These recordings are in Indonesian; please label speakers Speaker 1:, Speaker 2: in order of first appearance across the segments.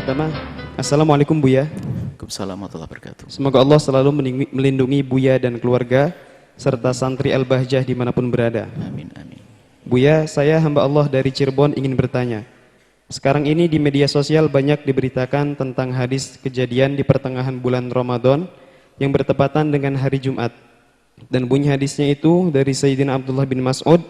Speaker 1: pertama, Assalamualaikum Buya.
Speaker 2: Waalaikumsalam warahmatullahi wabarakatuh.
Speaker 1: Semoga Allah selalu melindungi Buya dan keluarga serta santri Al-Bahjah dimanapun berada.
Speaker 2: Amin, amin.
Speaker 1: Buya, saya hamba Allah dari Cirebon ingin bertanya. Sekarang ini di media sosial banyak diberitakan tentang hadis kejadian di pertengahan bulan Ramadan yang bertepatan dengan hari Jumat. Dan bunyi hadisnya itu dari Sayyidina Abdullah bin Mas'ud,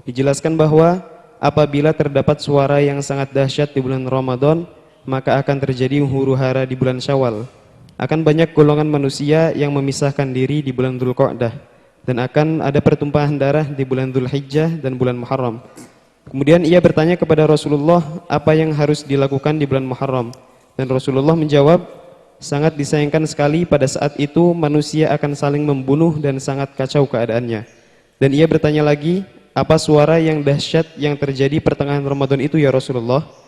Speaker 1: dijelaskan bahwa apabila terdapat suara yang sangat dahsyat di bulan Ramadan, maka akan terjadi huru-hara di bulan Syawal. Akan banyak golongan manusia yang memisahkan diri di bulan Dzulqa'dah, dan akan ada pertumpahan darah di bulan Dzulhijjah dan bulan Muharram. Kemudian ia bertanya kepada Rasulullah apa yang harus dilakukan di bulan Muharram, dan Rasulullah menjawab, sangat disayangkan sekali pada saat itu manusia akan saling membunuh dan sangat kacau keadaannya. Dan ia bertanya lagi, apa suara yang dahsyat yang terjadi pertengahan Ramadan itu ya Rasulullah?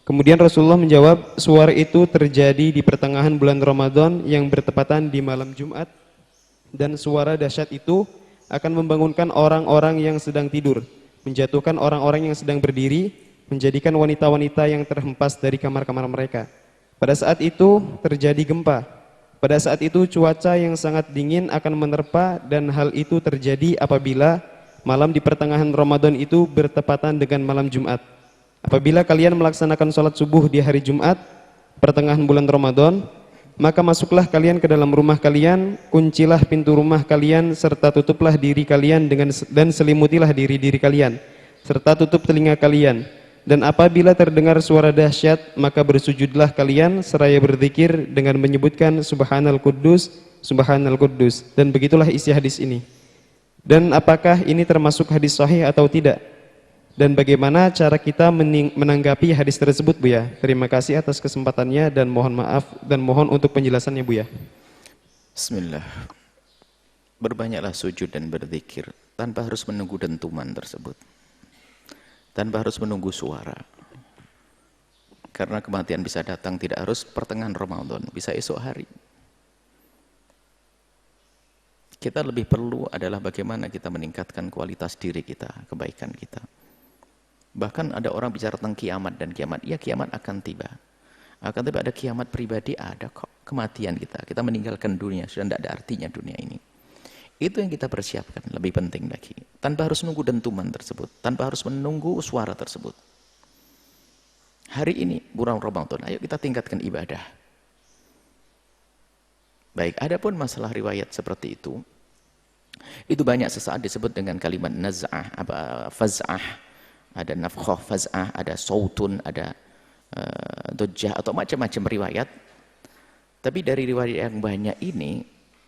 Speaker 1: Kemudian Rasulullah menjawab, suara itu terjadi di pertengahan bulan Ramadan yang bertepatan di malam Jumat, dan suara dahsyat itu akan membangunkan orang-orang yang sedang tidur, menjatuhkan orang-orang yang sedang berdiri, menjadikan wanita-wanita yang terhempas dari kamar-kamar mereka. Pada saat itu terjadi gempa. Pada saat itu cuaca yang sangat dingin akan menerpa, dan hal itu terjadi apabila malam di pertengahan Ramadan itu bertepatan dengan malam Jumat. Apabila kalian melaksanakan sholat subuh di hari Jumat, pertengahan bulan Ramadan, maka masuklah kalian ke dalam rumah kalian, kuncilah pintu rumah kalian, serta tutuplah diri kalian dan selimutilah diri-diri kalian, serta tutup telinga kalian. Dan apabila terdengar suara dahsyat, maka bersujudlah kalian seraya berzikir dengan menyebutkan Subhanal Quddus, Subhanal Quddus. Dan begitulah isi hadis ini. Dan apakah ini termasuk hadis sahih atau tidak? Dan bagaimana cara kita menanggapi hadis tersebut, Buya? Terima kasih atas kesempatannya dan mohon maaf dan mohon untuk penjelasannya, Buya.
Speaker 2: Bismillah. Berbanyaklah sujud dan berzikir tanpa harus menunggu dentuman tersebut, tanpa harus menunggu suara. Karena kematian bisa datang tidak harus pertengahan Ramadan, bisa esok hari. Kita lebih perlu adalah bagaimana kita meningkatkan kualitas diri kita, kebaikan kita. Bahkan ada orang bicara tentang kiamat dan kiamat. Iya, kiamat akan tiba. Akan tiba, ada kiamat pribadi, ada kok. Kematian kita. Kita meninggalkan dunia, sudah tidak ada artinya dunia ini. Itu yang kita persiapkan, lebih penting lagi. Tanpa harus menunggu dentuman tersebut. Tanpa harus menunggu suara tersebut. Hari ini, bulan Ramadan, ayo kita tingkatkan ibadah. Baik, adapun masalah riwayat seperti itu banyak sesaat disebut dengan kalimat naz'ah, faz'ah. Ada nafkhah faz'ah, ada sautun, ada dujjah atau macam-macam riwayat. Tapi dari riwayat yang banyak ini,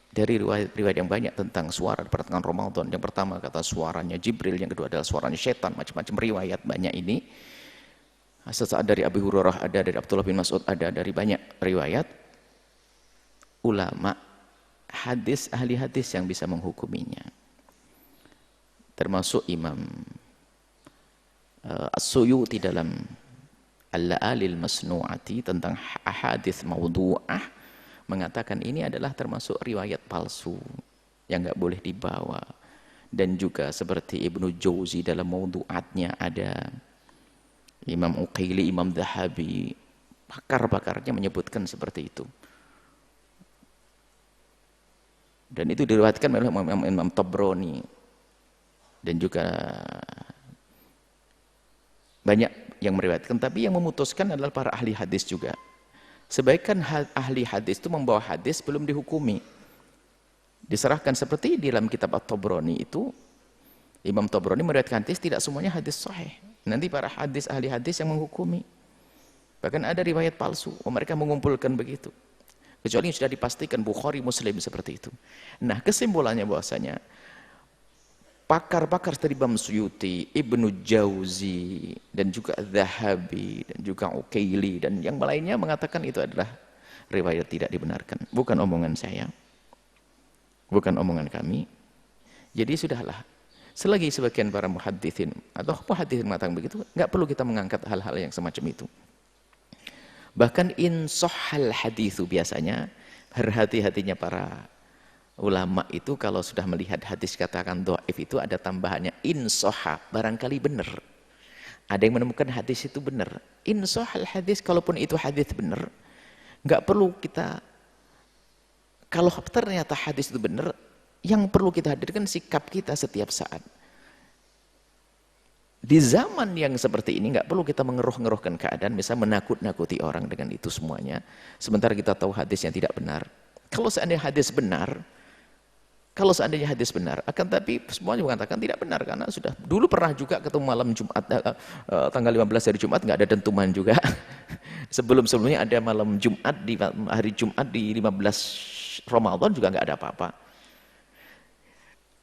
Speaker 2: dari riwayat yang banyak tentang suara di pertengahan Ramadan, yang pertama kata suaranya Jibril, yang kedua adalah suaranya setan, macam-macam riwayat banyak ini. Sesaat dari Abu Hurairah ada, dari Abdullah bin Mas'ud ada, dari banyak riwayat. Ulama hadis, ahli hadis yang bisa menghukuminya. Termasuk Imam As-Suyuti dalam Al-La'alil Masnu'ati tentang ahadits maudhu'ah mengatakan ini adalah termasuk riwayat palsu yang enggak boleh dibawa. Dan juga seperti Ibnu Jauzi dalam maudhu'atnya ada, Imam Uqaili, Imam Dhahabi, pakar-pakarnya menyebutkan seperti itu. Dan itu diriwayatkan oleh Imam Tabrani dan juga banyak yang meriwayatkan, tapi yang memutuskan adalah para ahli hadis juga. Sebaiknya ahli hadis itu membawa hadis belum dihukumi. Diserahkan seperti di dalam kitab At-Tabrani itu, Imam Tabrani meriwayatkan hadis, tidak semuanya hadis sahih. Nanti para ahli hadis yang menghukumi. Bahkan ada riwayat palsu, mereka mengumpulkan begitu. Kecuali sudah dipastikan Bukhari, Muslim seperti itu. Nah, kesimpulannya bahwasanya pakar-pakar dari Imam Suyuti, Ibnu Jauzi, dan juga Dhahabi, dan juga Uqaili, dan yang lainnya mengatakan itu adalah riwayat tidak dibenarkan. Bukan omongan saya, bukan omongan kami. Jadi sudahlah, selagi sebagian para muhadditsin atau muhadditsin mengatakan begitu, nggak perlu kita mengangkat hal-hal yang semacam itu. Bahkan in sahhal haditsu, biasanya berhati-hatinya para ulama itu kalau sudah melihat hadis katakan dhaif itu ada tambahannya in sahha, barangkali benar. Ada yang menemukan hadis itu benar. Insahal hadis, kalaupun itu hadis benar, nggak perlu kita, kalau ternyata hadis itu benar, yang perlu kita hadirkan sikap kita setiap saat. Di zaman yang seperti ini nggak perlu kita mengeruh-ngeruhkan keadaan, misalnya menakut-nakuti orang dengan itu semuanya. Sementara kita tahu hadis yang tidak benar. Kalau seandainya hadis benar, akan tapi semuanya mengatakan tidak benar karena sudah dulu pernah juga ketemu malam Jumat tanggal 15 hari Jumat nggak ada dentuman juga. Sebelumnya ada malam Jumat di hari Jumat di 15 Ramadan juga nggak ada apa-apa.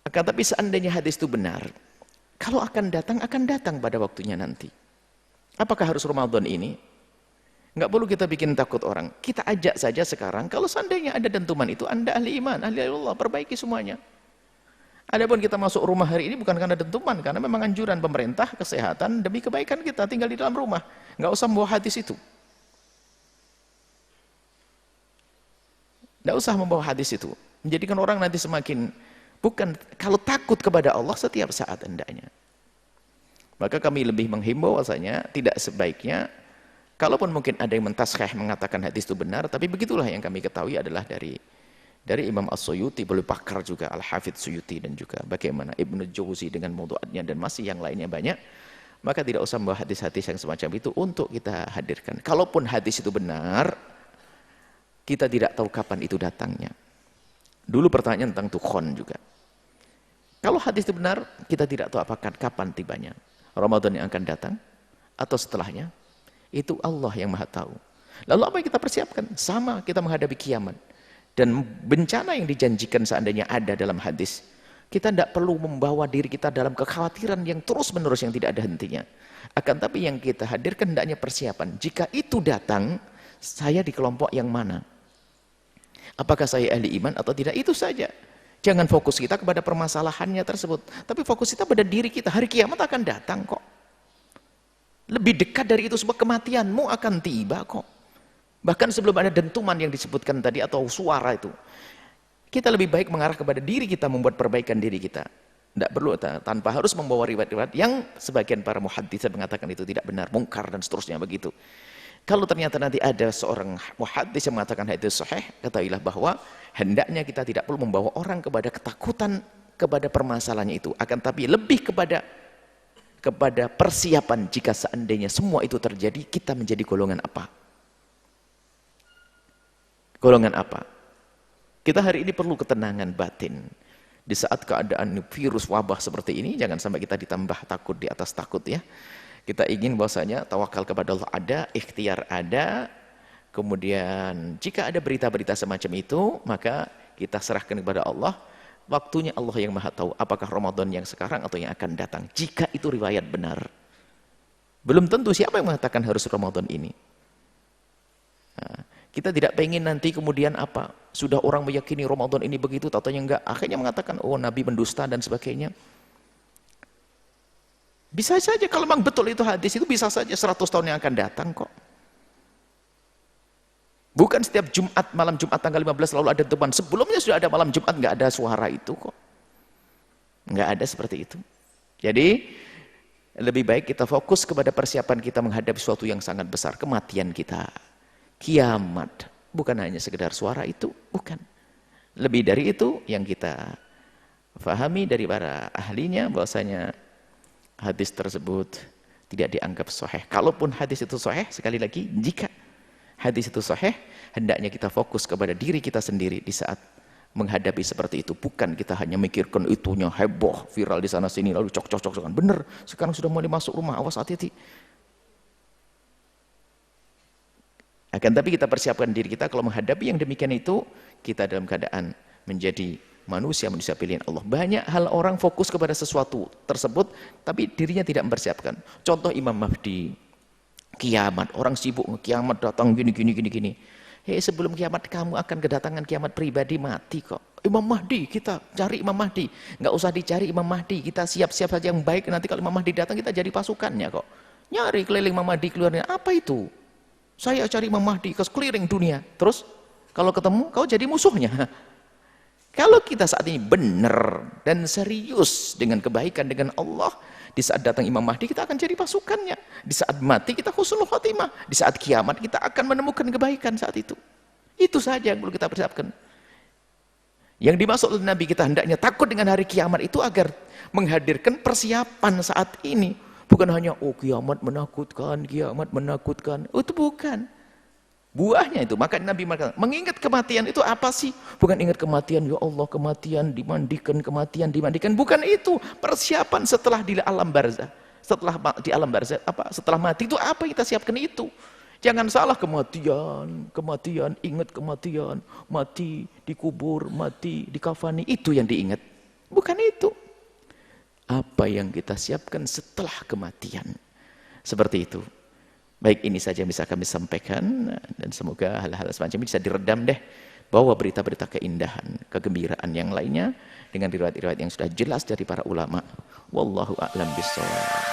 Speaker 2: Akan tapi seandainya hadis itu benar, kalau akan datang pada waktunya nanti. Apakah harus Ramadan ini? Nggak perlu kita bikin takut orang. Kita ajak saja sekarang, kalau seandainya ada dentuman itu, Anda ahli iman, ahli Allah, perbaiki semuanya. Adapun kita masuk rumah hari ini bukan karena dentuman, karena memang anjuran pemerintah, kesehatan, demi kebaikan kita tinggal di dalam rumah. Nggak usah membawa hadis itu. Nggak usah membawa hadis itu. Menjadikan orang nanti semakin, bukan, kalau takut kepada Allah setiap saat hendaknya. Maka kami lebih menghimbau bahwasanya tidak sebaiknya, kalaupun mungkin ada yang mentaskhih mengatakan hadis itu benar, tapi begitulah yang kami ketahui adalah dari Imam As-Suyuti, boleh pakar juga Al-Hafidz Suyuti, dan juga bagaimana Ibnu Jauzi dengan mawdu'atnya dan masih yang lainnya banyak. Maka tidak usah membawa hadis-hadis yang semacam itu untuk kita hadirkan. Kalaupun hadis itu benar, kita tidak tahu kapan itu datangnya. Dulu pertanyaan tentang tukhon juga. Kalau hadis itu benar, kita tidak tahu apakah kapan tibanya. Ramadan yang akan datang atau setelahnya. Itu Allah yang maha tahu. Lalu apa yang kita persiapkan? Sama kita menghadapi kiamat. Dan bencana yang dijanjikan seandainya ada dalam hadis. Kita tidak perlu membawa diri kita dalam kekhawatiran yang terus-menerus yang tidak ada hentinya. Akan tapi yang kita hadirkan hendaknya persiapan. Jika itu datang, saya di kelompok yang mana? Apakah saya ahli iman atau tidak? Itu saja. Jangan fokus kita kepada permasalahannya tersebut. Tapi fokus kita pada diri kita. Hari kiamat akan datang kok. Lebih dekat dari itu sebab kematianmu akan tiba kok. Bahkan sebelum ada dentuman yang disebutkan tadi atau suara itu. Kita lebih baik mengarah kepada diri kita, membuat perbaikan diri kita. Tidak perlu, tanpa harus membawa riwayat-riwayat yang sebagian para muhaddits mengatakan itu tidak benar, mungkar dan seterusnya begitu. Kalau ternyata nanti ada seorang muhaddits yang mengatakan hadis sahih, ketahuilah bahwa hendaknya kita tidak perlu membawa orang kepada ketakutan kepada permasalahannya itu. Akan tapi lebih kepada persiapan jika seandainya semua itu terjadi, kita menjadi golongan apa? Golongan apa? Kita hari ini perlu ketenangan batin. Di saat keadaan virus wabah seperti ini, jangan sampai kita ditambah takut di atas takut ya. Kita ingin bahwasanya tawakal kepada Allah ada, ikhtiar ada. Kemudian jika ada berita-berita semacam itu, maka kita serahkan kepada Allah. Waktunya Allah yang maha tahu apakah Ramadan yang sekarang atau yang akan datang. Jika itu riwayat benar, belum tentu siapa yang mengatakan harus Ramadan ini. Nah, kita tidak pengen nanti kemudian apa, sudah orang meyakini Ramadan ini begitu, tatanya enggak, akhirnya mengatakan oh Nabi mendusta dan sebagainya. Bisa saja kalau memang betul itu hadis itu, bisa saja 100 tahun yang akan datang kok. Bukan setiap Jumat, malam Jumat tanggal 15 lalu ada dentuman. Sebelumnya sudah ada malam Jumat, nggak ada suara itu kok. Nggak ada seperti itu. Jadi, lebih baik kita fokus kepada persiapan kita menghadapi sesuatu yang sangat besar. Kematian kita. Kiamat. Bukan hanya sekedar suara itu. Bukan. Lebih dari itu yang kita fahami dari para ahlinya, bahwasanya hadis tersebut tidak dianggap sahih. Kalaupun hadis itu sahih, sekali lagi, jika hadis itu sahih, hendaknya kita fokus kepada diri kita sendiri di saat menghadapi seperti itu. Bukan kita hanya mikirkan itunya heboh, viral di sana sini, lalu cok-cok-cokan. Bener, sekarang sudah mulai masuk rumah, awas hati-hati. Akan tapi kita persiapkan diri kita, kalau menghadapi yang demikian itu, kita dalam keadaan menjadi manusia pilihan Allah. Banyak hal orang fokus kepada sesuatu tersebut, tapi dirinya tidak mempersiapkan. Contoh Imam Mahdi. Kiamat, orang sibuk kiamat datang gini. Hei, sebelum kiamat kamu akan kedatangan kiamat pribadi, mati kok. Imam Mahdi, kita cari Imam Mahdi. Nggak usah dicari Imam Mahdi, kita siap-siap saja yang baik. Nanti kalau Imam Mahdi datang, kita jadi pasukannya kok. Nyari keliling Imam Mahdi keluarnya. Apa itu? Saya cari Imam Mahdi ke keliling dunia. Terus kalau ketemu, kau jadi musuhnya. Kalau kita saat ini benar dan serius dengan kebaikan dengan Allah, Di saat datang Imam Mahdi kita akan jadi pasukannya. Di saat mati kita husnul khotimah. Di saat kiamat kita akan menemukan kebaikan saat itu. Itu saja yang perlu kita persiapkan. Yang dimaksud oleh Nabi kita hendaknya takut dengan hari kiamat itu agar menghadirkan persiapan saat ini. Bukan hanya, oh kiamat menakutkan. Oh, itu bukan. Buahnya itu. Maka Nabi mengatakan, mengingat kematian itu apa sih? Bukan ingat kematian, ya Allah kematian, dimandikan. Bukan itu. Persiapan setelah di alam barzah. Setelah di alam barzah, setelah mati itu apa yang kita siapkan itu? Jangan salah kematian, ingat kematian, mati dikubur, mati dikafani, itu yang diingat. Bukan itu. Apa yang kita siapkan setelah kematian. Seperti itu. Baik, ini saja yang bisa kami sampaikan dan semoga hal-hal semacam ini bisa diredam deh. Bawa berita-berita keindahan, kegembiraan yang lainnya dengan riwayat-riwayat yang sudah jelas dari para ulama. Wallahu a'lam bishawab.